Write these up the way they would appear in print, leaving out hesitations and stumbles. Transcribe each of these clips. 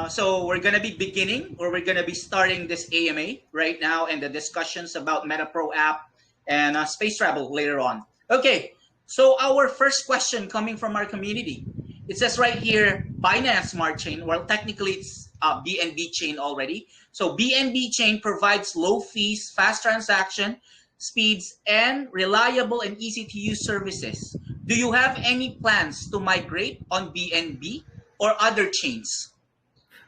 So we're going to be beginning, or we're going to be starting this AMA right now, and the discussions about MetaPro app and space travel later on. Okay, so our first question coming from our community. It says right here, Binance Smart Chain. Well, technically it's BNB chain already. So BNB chain provides low fees, fast transaction speeds, and reliable and easy to use services. Do you have any plans to migrate on BNB or other chains?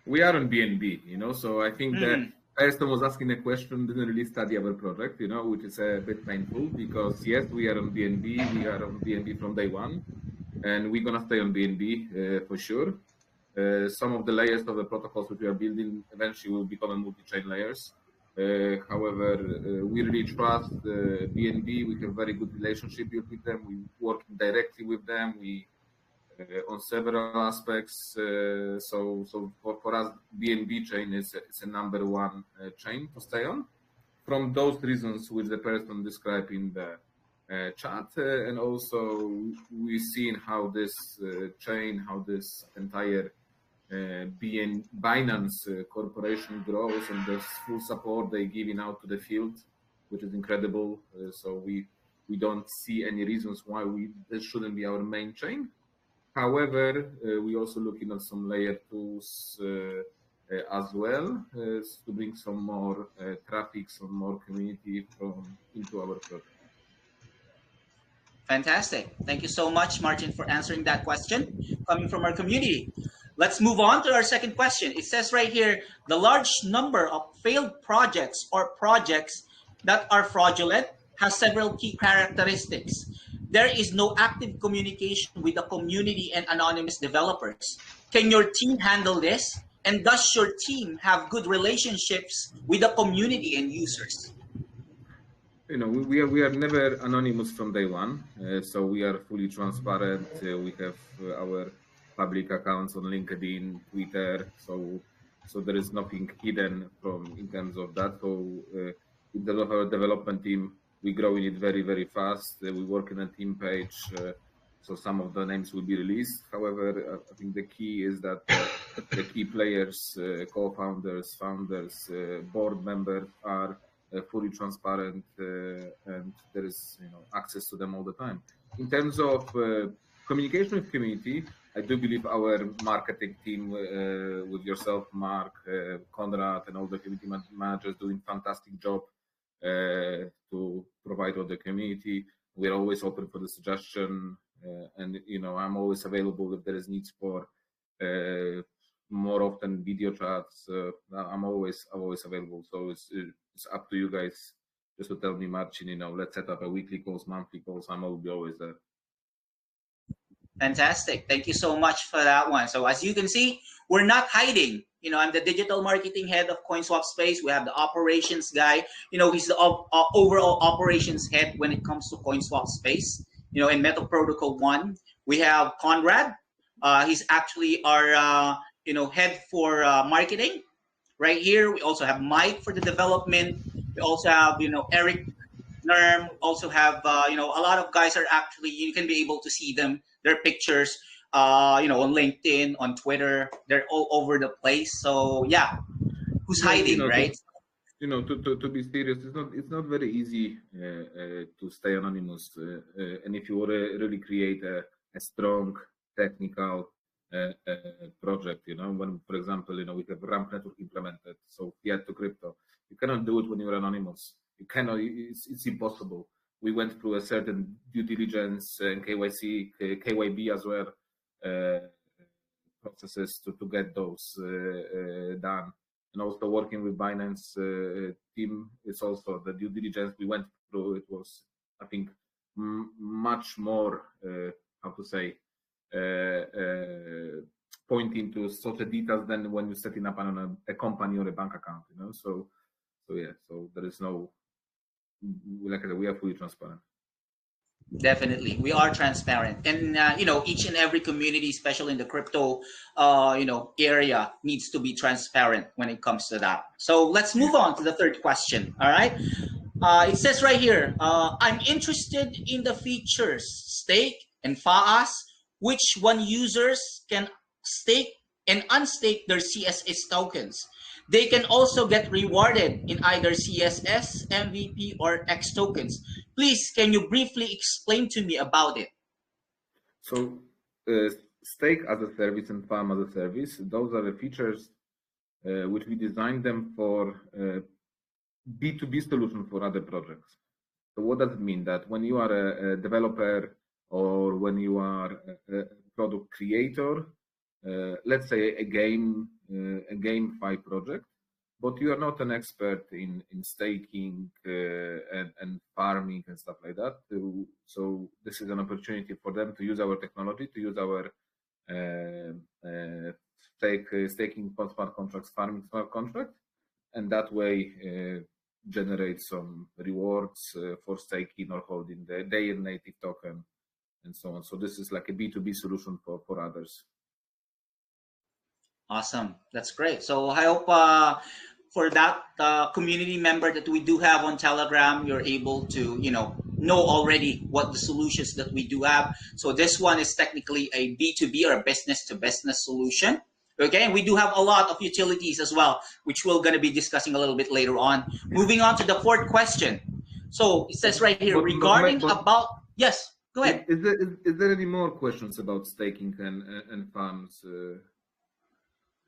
We are on BNB, so I think the Mm. person was asking a question, didn't really study our project, which is a bit painful because yes, we are on BNB, we are on BNB from day one, and we're gonna stay on BNB for sure. Some of the layers of the protocols which we are building eventually will become multi-chain layers. However, we really trust BNB. We have very good relationship with them. We work directly with them. We on several aspects. So for us, BNB chain is a number one chain to stay on. From those reasons which the person described in the chat, and also we've seen how this chain, how this entire Binance corporation grows, and there's full support they giving out to the field, which is incredible. So we don't see any reasons why this shouldn't be our main chain. However, we also looking at some layer tools as well to bring some more traffic, some more community into our project. Fantastic. Thank you so much, Martin, for answering that question coming from our community. Let's move on to our second question. It says right here, the large number of failed projects or projects that are fraudulent has several key characteristics. There is no active communication with the community and anonymous developers. Can your team handle this? And does your team have good relationships with the community and users? We are never anonymous from day one, so we are fully transparent. We have our public accounts on LinkedIn, Twitter, so there is nothing hidden in terms of that. So in terms of our development team, we growing it very, very fast. We work in a team page, so some of the names will be released. However, I think the key is that the key players, co-founders, founders, board members are fully transparent, and there is access to them all the time. In terms of communication with community, I do believe our marketing team with yourself, Mark, Konrad, and all the community managers doing fantastic job to provide all the community. We're always open for the suggestion, and I'm always available if there is needs for more often video chats. I'm always available. So it's up to you guys just to tell me, Marcin, let's set up a weekly calls, monthly calls. I will be always there. Fantastic. Thank you so much for that one. So as you can see, we're not hiding. I'm the digital marketing head of Coinswap Space. We have the operations guy. He's the overall operations head when it comes to Coinswap Space. In metaprotocol.one, we have Conrad. He's actually our head for marketing. Right here, we also have Mike for the development. We also have Eric, Nerm. Also have a lot of guys are actually, you can be able to see them, their pictures on LinkedIn, on Twitter. They're all over the place. So yeah, who's hiding, right? To be serious, it's not very easy to stay anonymous, and if you want to really create a strong technical project, when, for example, we have ramp network implemented, so fiat to crypto, you cannot do it when you're anonymous. You cannot. It's impossible. We went through a certain due diligence and KYC, KYB as well processes to get those done. And also working with Binance team, it's also the due diligence we went through. It was, I think, much more, how to say, pointing to such a details than when you're setting up a company or a bank account. So yeah, so there is no, like I said, we are fully transparent. Definitely, we are transparent, and each and every community, especially in the crypto, area, needs to be transparent when it comes to that. So let's move on to the third question. All right, it says right here, I'm interested in the features stake and FAAS. Which one users can stake and unstake their CSS tokens. They can also get rewarded in either CSS, MVP, or X tokens. Please, can you briefly explain to me about it? So stake as a service and farm as a service, those are the features which we designed them for B2B solution for other projects. So what does it mean? That when you are a developer or when you are a product creator, let's say a GameFi project, but you are not an expert in staking and farming and stuff like that. So this is an opportunity for them to use our technology, to use our staking smart contracts, farming smart contract, and that way generate some rewards for staking or holding their native token and so on. So this is like a B2B solution for others. Awesome. That's great. So I hope for that community member that we do have on Telegram, you're able to, know already what the solutions that we do have. So this one is technically a B2B or a business to business solution. Okay, and we do have a lot of utilities as well, which we're going to be discussing a little bit later on. Moving on to the fourth question. So it says right here, yes, go ahead. Is there any more questions about staking and farms?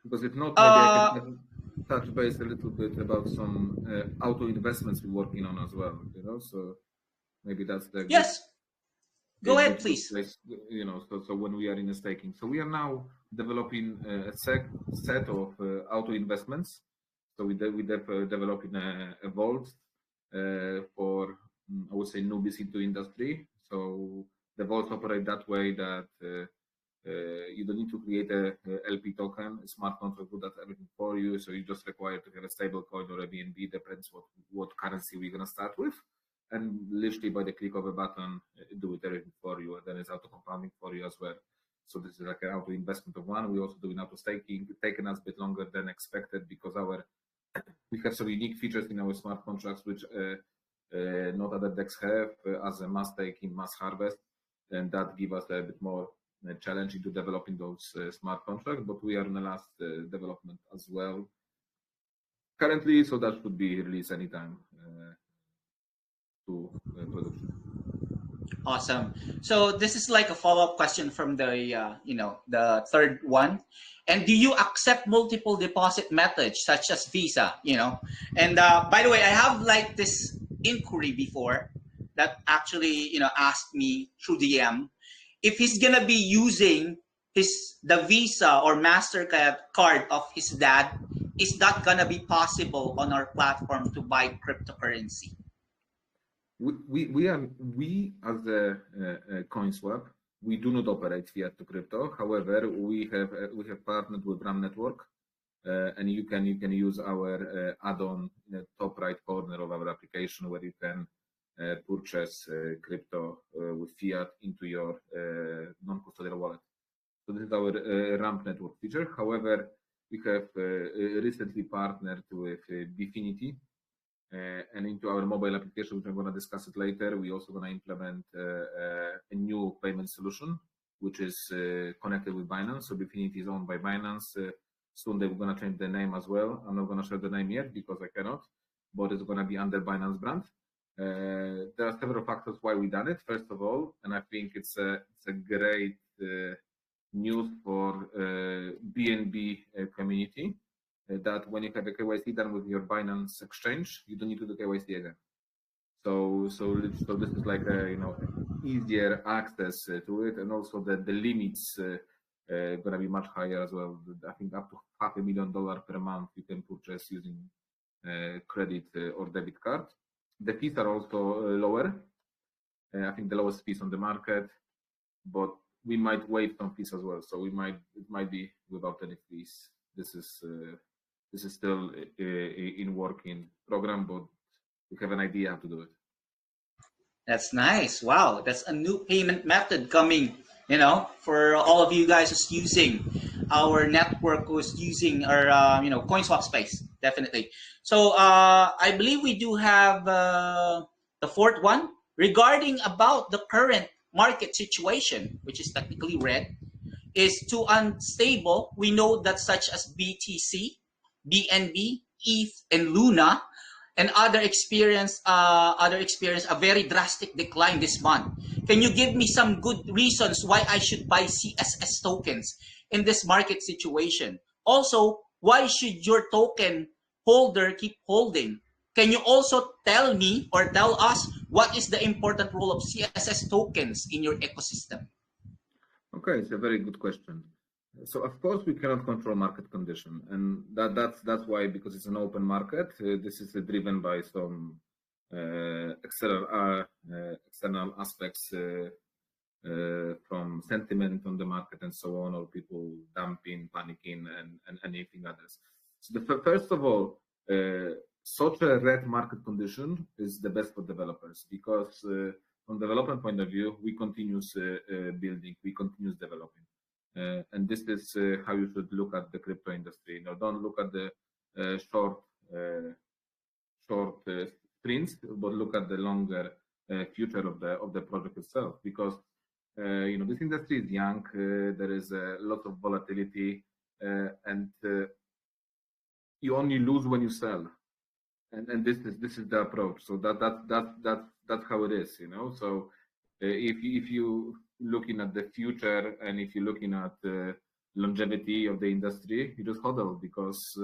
Because if not, maybe I can touch base a little bit about some auto investments we're working on as well. So maybe that's the yes. Go ahead, please. Place, so when we are in a staking, so we are now developing a set of auto investments. So we developing a vault for I would say newbies into industry. So the vaults operate that way that you don't need to create a LP token. A smart contract will do that everything for you. So you just require to have a stable coin or a BNB, depends what currency we're gonna start with. And literally by the click of a button, do it everything for you, and then it's auto compounding for you as well. So this is like an auto investment of one. We also doing auto staking. It's taken us a bit longer than expected because we have some unique features in our smart contracts which not other decks have, as a mass staking, mass harvest, and that give us a bit more challenging to developing those smart contracts. But we are in the last development as well currently, so that should be released anytime. Production. Awesome. So this is like a follow-up question from the the third one. And do you accept multiple deposit methods such as Visa? And by the way, I have like this inquiry before that actually asked me through DM if he's gonna be using the Visa or MasterCard card of his dad. Is that gonna be possible on our platform to buy cryptocurrency? We as the Coinswap, we do not operate fiat to crypto. However, we have partnered with RAM Network, and you can use our add-on in the top right corner of our application where you can purchase crypto with fiat into your non-custodial wallet. So this is our RAM Network feature. However, we have recently partnered with Bifinity. And into our mobile application, which I'm going to discuss it later, we also going to implement a new payment solution, which is connected with Binance. So Bifinity is owned by Binance. Soon they're going to change the name as well. I'm not going to share the name yet because I cannot, but it's going to be under Binance brand. There are several factors why we done it. First of all, and I think it's a great news for BNB community, that when you have a KYC done with your Binance exchange, you don't need to do KYC again. So this is like a easier access to it, and also the limits gonna be much higher as well. I think up to $500,000 per month you can purchase using credit or debit card. The fees are also lower. I think the lowest fees on the market, but we might waive some fees as well. So it might be without any fees. This is still in working program, but we have an idea how to do it. That's nice. Wow, that's a new payment method coming, for all of you guys who's using our network, who's using our, Coinswap space, definitely. So I believe we do have the fourth one regarding about the current market situation, which is technically red. is too unstable. We know that such as BTC, BNB, ETH, and Luna, and other experience a very drastic decline this month. Can you give me some good reasons why I should buy CSS tokens in this market situation? Also, why should your token holder keep holding? Can you also tell me or tell us what is the important role of CSS tokens in your ecosystem? Okay, it's a very good question. So of course we cannot control market condition, and that's why, because it's an open market. This is driven by some external aspects from sentiment on the market and so on, or people dumping, panicking, and anything others. So first of all, such a red market condition is the best for developers, because from development point of view, we continues building, we continues developing. And this is how you should look at the crypto industry. Don't look at the short sprints, but look at the longer future of the project itself. Because this industry is young. There is a lot of volatility, and you only lose when you sell. And this is the approach. So that's how it is. So if you looking at the future, and if you're looking at the longevity of the industry, you just hodl, because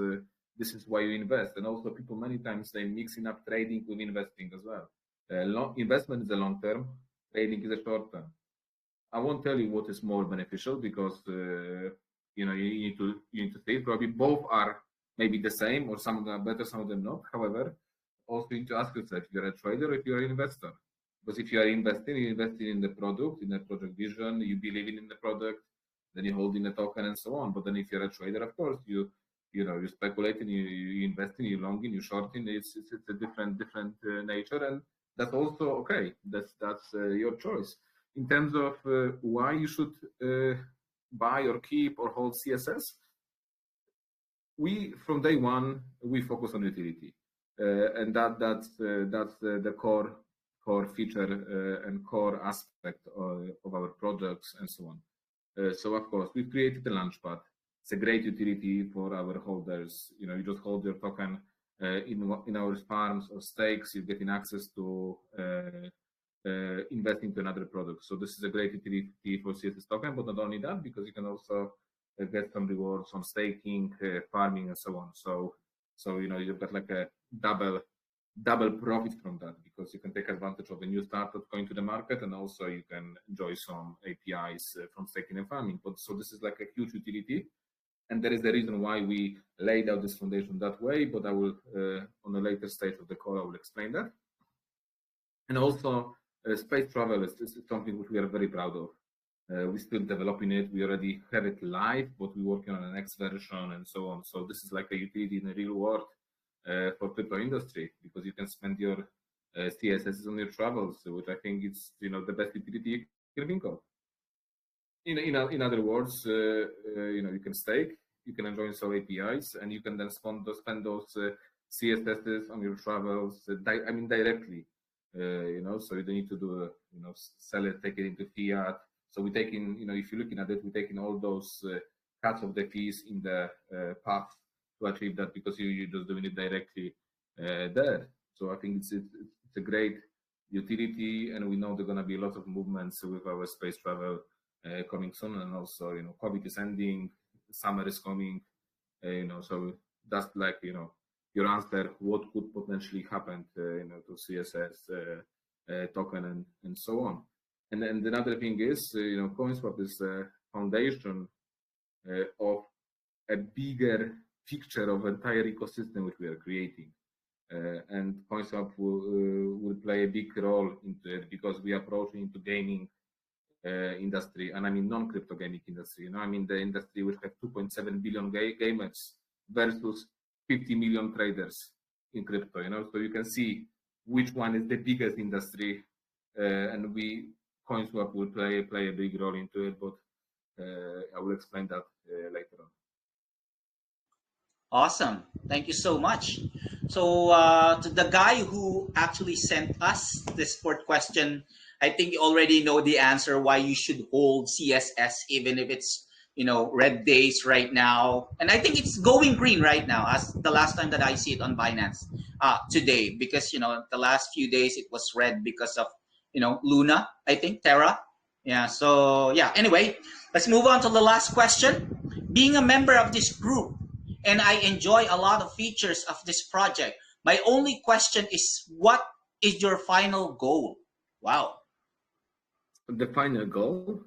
this is why you invest. And also, people many times, they mixing up trading with investing as well. Investment is a long term, trading is a short term. I won't tell you what is more beneficial, because you need to see. Probably both are maybe the same, or some of them are better, some of them not. However, also you need to ask yourself if you're a trader or if you're an investor. Because if you are investing, you're investing in the product, in the project vision, you believe in the product, then you hold in the token and so on. But then if you're a trader, of course, you speculating, you investing, you longing, you shorting. It's a different nature, and that's also okay. That's your choice. In terms of why you should buy or keep or hold CSS, we from day one we focus on utility, and that's the core feature and core aspect of our products and so on. So of course we've created a launchpad. It's a great utility for our holders. You just hold your token in our farms or stakes. You're getting access to invest into another product. So this is a great utility for CSS token, but not only that, because you can also get some rewards on staking, farming, and so on. So you've got like a double profit from that, because you can take advantage of a new startup going to the market, and also you can enjoy some APIs from staking and farming. But so this is like a huge utility, and there is the reason why we laid out this foundation that way. But I will on a later stage of the call I will explain that. And also space travel is something which we are very proud of. We're still developing it. We already have it live, but we're working on the next version and so on. So this is like a utility in the real world for crypto industry, because you can spend your CSS on your travels, which I think is the best utility you can think of. In other words, you can stake, you can enjoy some APIs, and you can then spend those CSSs on your travels. Directly. So you don't need to do sell it, take it into fiat. So we take in, if you're looking at it, we take in all those cuts of the fees in the path to achieve that, because you're just doing it directly there. So I think it's a great utility, and we know there are going to be lots of movements with our space travel coming soon, and also COVID is ending, summer is coming, so that's like your answer. What could potentially happen to CSS token and so on. And then another thing is, Coinswap is a foundation of a bigger picture of entire ecosystem which we are creating. And Coinswap will play a big role into it, because we are approaching into gaming industry, and I mean non-crypto gaming industry. The industry which have 2.7 billion gamers versus 50 million traders in crypto. So you can see which one is the biggest industry, and Coinswap will play a big role into it, but I will explain that later on. Awesome. Thank you so much. So to the guy who actually sent us this fourth question, I think you already know the answer why you should hold CSS, even if it's red days right now, and I think it's going green right now as the last time that I see it on Binance today, because the last few days it was red because of Luna, I think, Terra. Yeah, so yeah, anyway, let's move on to the last question. Being a member of this group, and I enjoy a lot of features of this project, my only question is, what is your final goal? Wow. The final goal?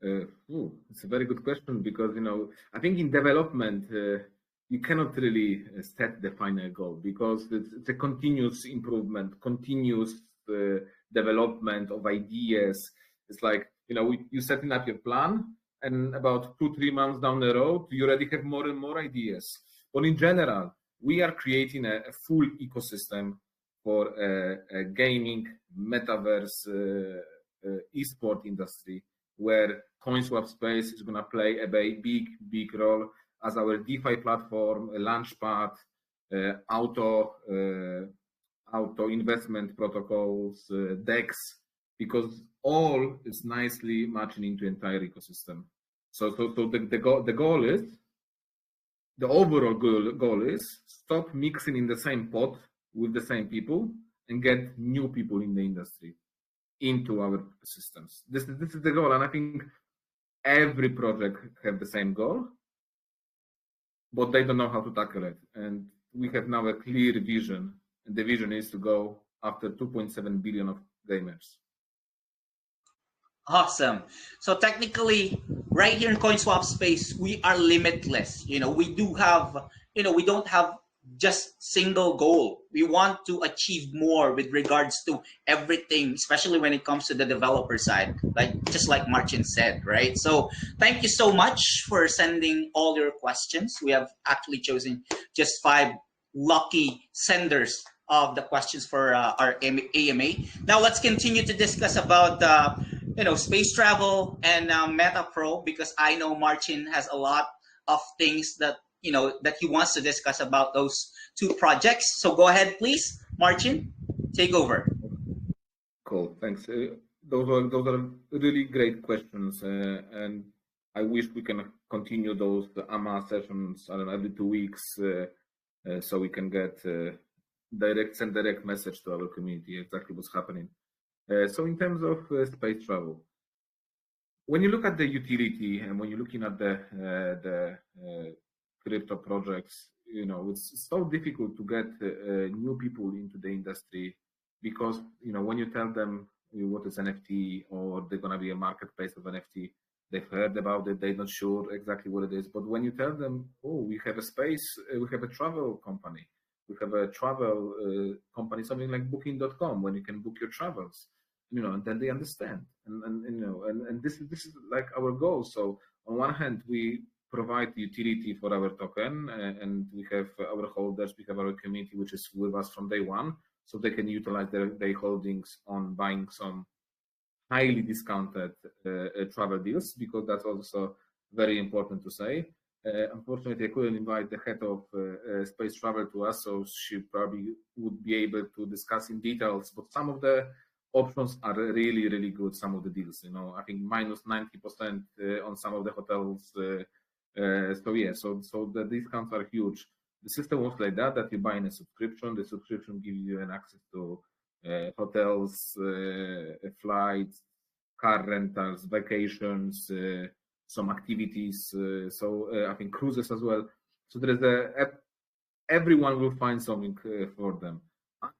It's a very good question, because I think in development you cannot really set the final goal, because it's a continuous improvement, continuous development of ideas. It's like you setting up your plan, and about 2-3 months down the road you already have more and more ideas. But in general, we are creating a full ecosystem for a gaming metaverse esport industry, where Coinswap Space is going to play a big role as our DeFi platform, a launchpad, auto investment protocols, DEX, because all is nicely matching into entire ecosystem. So the goal is, the overall goal is, stop mixing in the same pot with the same people and get new people in the industry into our systems. This is the goal, and I think every project have the same goal, but they don't know how to tackle it. And we have now a clear vision, and the vision is to go after 2.7 billion of gamers. Awesome. So technically, right here in CoinSwap space, we are limitless. We do have, we don't have just single goal. We want to achieve more with regards to everything, especially when it comes to the developer side, just like Martin said, right? So thank you so much for sending all your questions. We have actually chosen just 5 lucky senders of the questions for our AMA. Now let's continue to discuss about space travel and MetaPro, because I know Martin has a lot of things that that he wants to discuss about those 2 projects. So go ahead, please, Martin, take over. Cool, thanks. Those are really great questions, and I wish we can continue those AMA sessions every 2 weeks, so we can get send direct message to our community exactly what's happening. So in terms of space travel, when you look at the utility and when you're looking at the crypto projects, it's so difficult to get new people into the industry, because when you tell them what is NFT, or they're going to be a marketplace of NFT, they've heard about it, they're not sure exactly what it is. But when you tell them, oh, we have a space, we have a travel company, we have a travel company, something like booking.com, when you can book your travels, and then they understand. And this is like our goal. So on one hand, we provide utility for our token, and we have our holders, we have our community, which is with us from day one, so they can utilize their holdings on buying some highly discounted travel deals, because that's also very important to say. Unfortunately, I couldn't invite the head of space travel to us, so she probably would be able to discuss in details, but some of the options are really, really good. Some of the deals, I think minus 90% on some of the hotels. So yeah, so the discounts are huge. The system works like that you buy in a subscription. The subscription gives you an access to hotels, flights, car rentals, vacations, some activities. So I think cruises as well. So there is everyone will find something for them.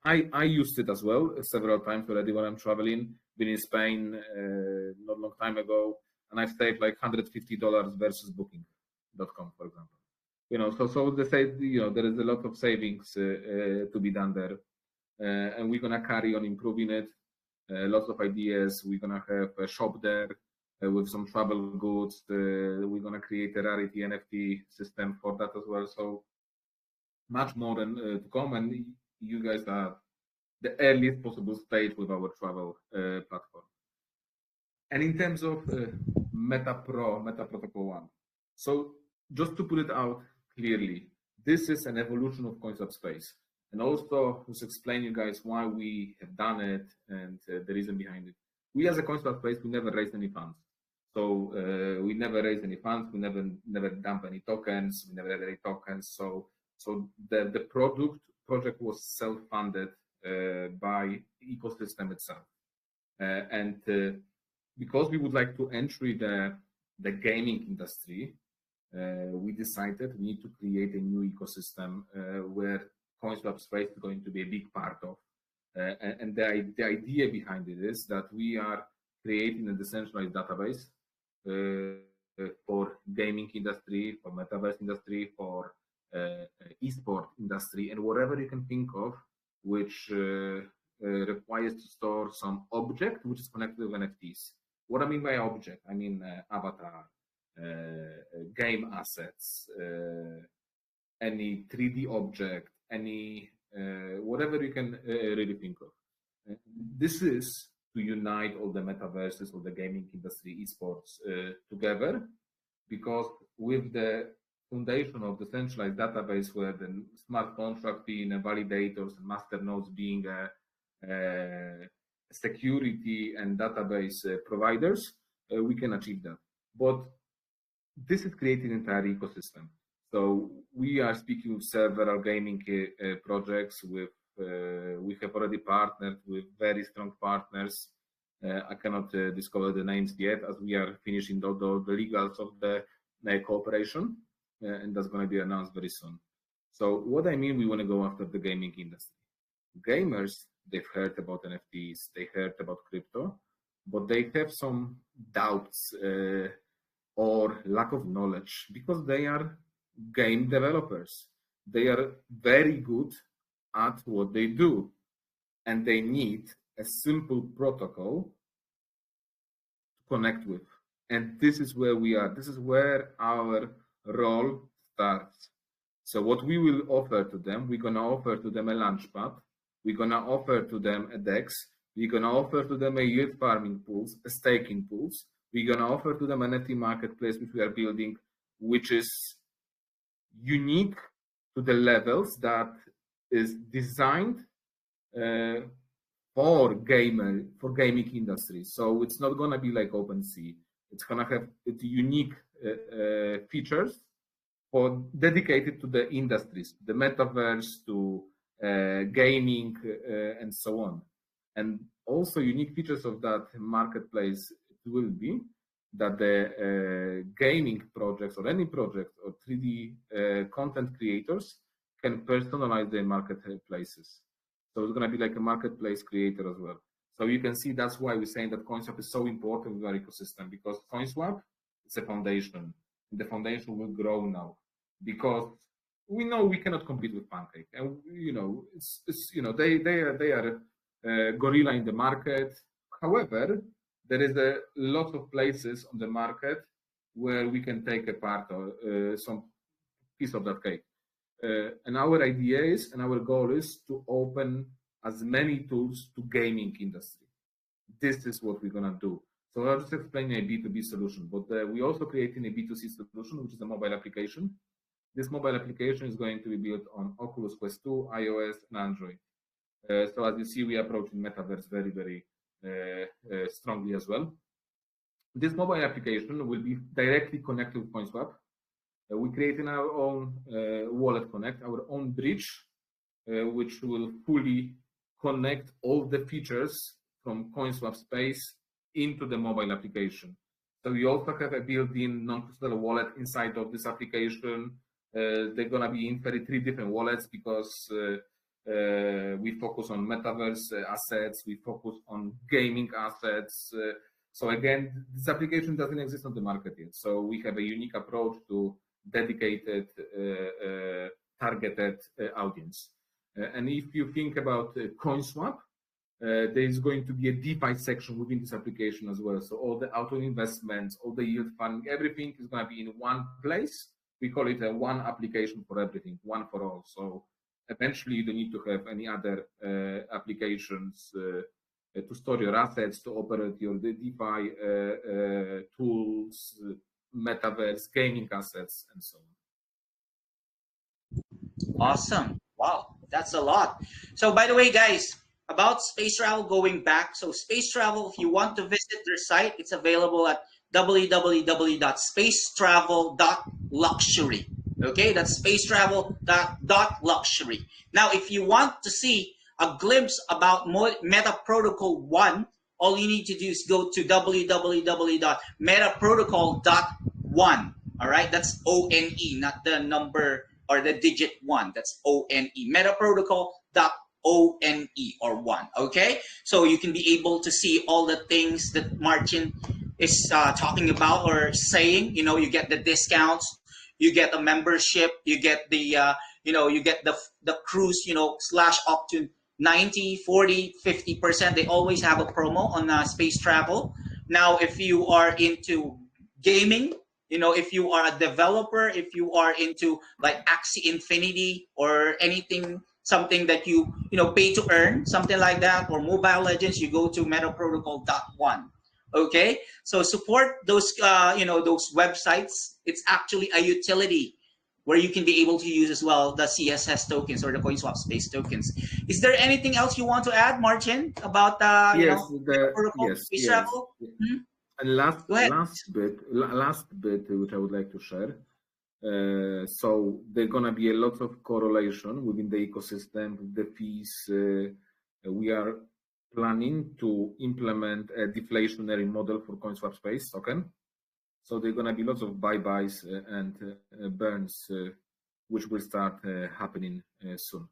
I used it as well several times already when I'm traveling. Been in Spain not long time ago, and I've saved like $150 versus booking.com, for example. So they say there is a lot of savings to be done there, and we're gonna carry on improving it. Lots of ideas. We're gonna have a shop there with some travel goods. We're gonna create a rarity NFT system for that as well. So much more than to come, and you guys are the earliest possible stage with our travel platform. And in terms of metaprotocol.one, so just to put it out clearly, this is an evolution of Coinswap Space, and also to explain you guys why we have done it and the reason behind it. We as a Coinswap Space, we never raised any funds. So we never raised any funds, we never dump any tokens, we never had any tokens. So the project was self-funded by ecosystem itself. And because we would like to enter the gaming industry, we decided we need to create a new ecosystem where Coinswap Space is going to be a big part of. And the idea behind it is that we are creating a decentralized database for gaming industry, for metaverse industry, for esport industry, and whatever you can think of, which requires to store some object which is connected with NFTs. What I mean by object, I mean avatar, game assets, any 3D object, any whatever you can really think of. This is to unite all the metaverses of the gaming industry, esports together, because with the foundation of the centralized database, where the smart contract being a validators and master nodes being security and database providers, we can achieve that. But this is creating an entire ecosystem. So we are speaking with several gaming projects. We have already partnered with very strong partners. I cannot discover the names yet, as we are finishing the legals of the cooperation, and that's going to be announced very soon. So what I mean, we want to go after the gaming industry. Gamers, they've heard about NFTs, they heard about crypto, but they have some doubts or lack of knowledge because they are game developers. They are very good at what they do, and they need a simple protocol to connect with. And this is where we are. This is where our role starts. So what we will offer to them, we're going to offer to them a launchpad. We're going to offer to them a DEX. We're going to offer to them a yield farming pools, a staking pools. We're going to offer to them an NFT marketplace, which we are building, which is unique to the levels that is designed for gaming industry. So it's not going to be like OpenSea. It's going to have unique features for dedicated to the industries, the metaverse, to gaming, and so on. And also unique features of that marketplace will be that the gaming projects or any project or 3D content creators can personalize their marketplaces. So it's going to be like a marketplace creator as well. So you can see that's why we're saying that Coinswap is so important in our ecosystem, because Coinswap is a foundation. And the foundation will grow now because we know we cannot compete with Pancake, and they are gorilla in the market. However, there is a lot of places on the market where we can take a part or some piece of that cake. And our idea is, and our goal is to open as many tools to gaming industry. This is what we're gonna do. So I'll just explain a B2B solution, but we're also creating a B2C solution, which is a mobile application. This mobile application is going to be built on Oculus Quest 2, iOS, and Android. So as you see, we are approaching Metaverse very, very strongly as well. This mobile application will be directly connected with Coinswap. We creating our own wallet connect, our own bridge, which will fully connect all the features from Coinswap Space into the mobile application. So we also have a built-in non-custodial wallet inside of this application. They're going to be in 33 different wallets because we focus on metaverse assets, we focus on gaming assets. So again, this application doesn't exist on the market yet. So we have a unique approach to dedicated, targeted audience. And if you think about Coinswap, there is going to be a DeFi section within this application as well. So all the auto investments, all the yield funding, everything is going to be in one place. We call it a one application for everything, one for all. So eventually you don't need to have any other applications to store your assets, to operate your DeFi tools, metaverse, gaming assets, and so on. Awesome. Wow, that's a lot. So by the way, guys, about space travel, going back. So space travel, if you want to visit their site, it's available at www.spacetravel.luxury. Okay, that's spacetravel.luxury. Now, if you want to see a glimpse about metaprotocol.one, all you need to do is go to www.metaprotocol.one. All right, that's ONE, not the number or the digit one. That's ONE. Metaprotocol.one or one. Okay, so you can be able to see all the things that Martin is talking about or saying. You get the discounts, you get a membership, you get you get the cruise, slash up to 90, 40, 50%. They always have a promo on space travel. Now, if you are into gaming, if you are a developer, if you are into like Axie Infinity or anything, something that pay to earn, something like that, or Mobile Legends, you go to metaprotocol.one. Okay, so support those websites. It's actually a utility where you can be able to use as well the CSS tokens or the Coinswap Space tokens. Is there anything else you want to add, Martin, about Yes, protocol space yes. travel? Hmm? And Go ahead. last bit which I would like to share. So there's gonna be a lot of correlation within the ecosystem, the fees. We are planning to implement a deflationary model for Coinswap Space token. So there's gonna be lots of buy-buys and burns, which will start happening soon.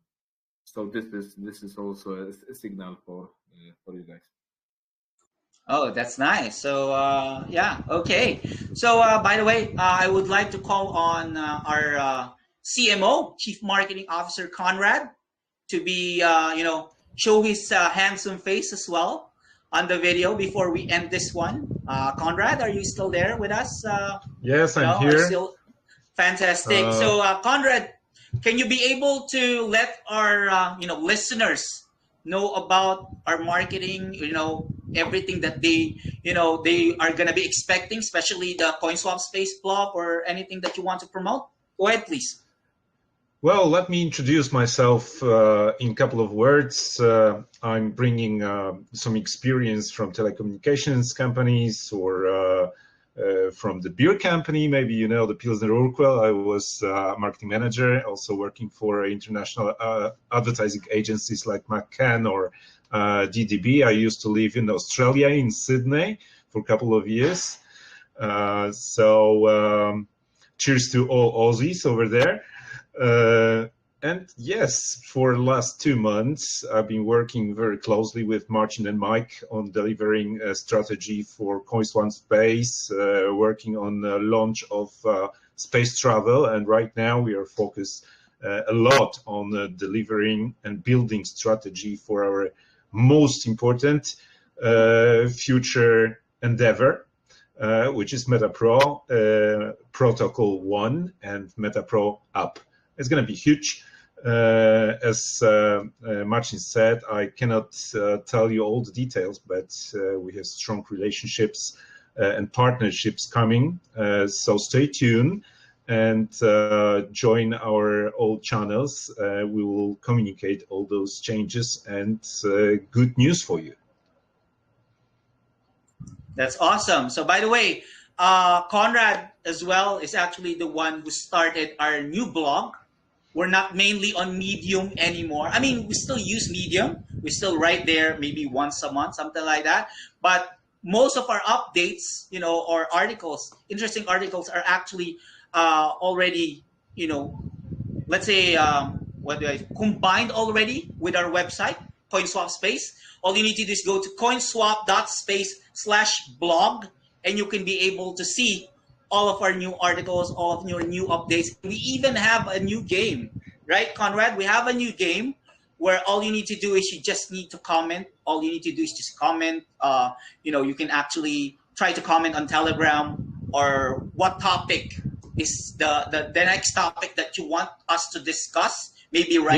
So this is also a signal for you guys. Oh, that's nice. So, yeah, okay. So, by the way, I would like to call on our CMO, Chief Marketing Officer Conrad, to be, show his handsome face as well on the video before we end this one. Conrad, are you still there with us? Yes, I'm Are here. still fantastic. So, Conrad, can you be able to let our listeners know about our marketing? Everything that they are gonna be expecting, especially the CoinSwap Space blog or anything that you want to promote. Go ahead, please. Well, let me introduce myself in a couple of words. I'm bringing some experience from telecommunications companies or from the beer company. Maybe you know the Pilsner Urquell. I was marketing manager, also working for international advertising agencies like McCann or DDB. I used to live in Australia, in Sydney, for a couple of years. Cheers to all Aussies over there. And yes, for the last 2 months, I've been working very closely with Martin and Mike on delivering a strategy for Coinswap Space, working on the launch of space travel. And right now we are focused a lot on delivering and building strategy for our most important future endeavor, which is MetaPro Protocol 1 and MetaPro app. It's going to be huge. As Martin said, I cannot tell you all the details, but we have strong relationships and partnerships coming. So stay tuned and join our old channels. We will communicate all those changes and good news for you. That's awesome. So, by the way, Conrad as well is actually the one who started our new blog. We're not mainly on Medium anymore. I mean, we still use Medium. We still write there maybe once a month, something like that. But most of our updates, or articles, interesting articles, are actually already, let's say, combined already with our website, Coinswap Space. All you need to do is go to coinswap.space/blog, and you can be able to see all of our new articles, all of your new updates. We even have a new game, right, Conrad? We have a new game where all you need to do is you just need to comment. All you need to do is just comment. You can actually try to comment on Telegram or what topic is the next topic that you want us to discuss. Maybe here on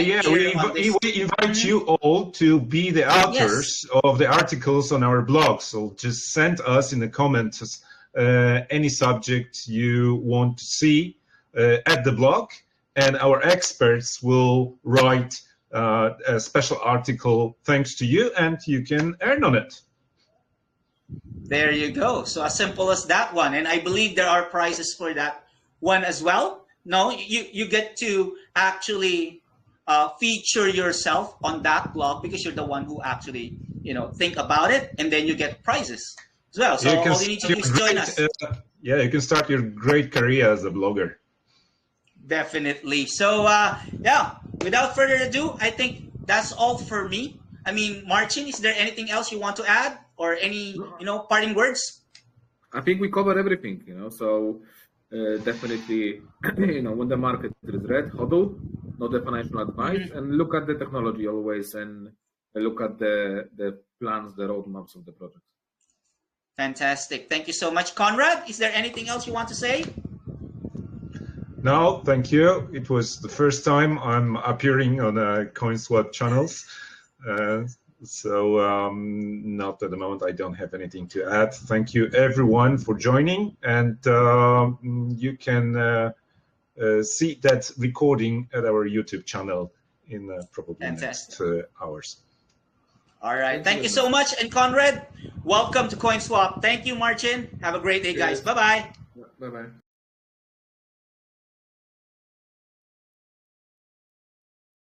this. We invite you all to be the authors of the articles on our blog. So just send us in the comments any subject you want to see at the blog, and our experts will write a special article thanks to you, and you can earn on it. There you go. So as simple as that one. And I believe there are prizes for that one as well. No, you get to actually feature yourself on that blog because you're the one who actually, think about it, and then you get prizes as well. So all you need to do is join us. Yeah, you can start your great career as a blogger. Definitely. So yeah, without further ado, I think that's all for me. I mean, Marcin, is there anything else you want to add or any, parting words? I think we covered everything, so definitely, when the market is red, hodl, not the financial advice, and look at the technology always, and look at the plans, the roadmaps of the project. Fantastic. Thank you so much. Conrad, is there anything else you want to say? No, thank you. It was the first time I'm appearing on Coinswap channels. So not at the moment, I don't have anything to add. Thank you everyone for joining, and you can see that recording at our YouTube channel in probably next hours. All right. Thank you so much. And Conrad, welcome to Coinswap. Thank you, Marcin. Have a great day, guys. Bye-bye. Bye-bye.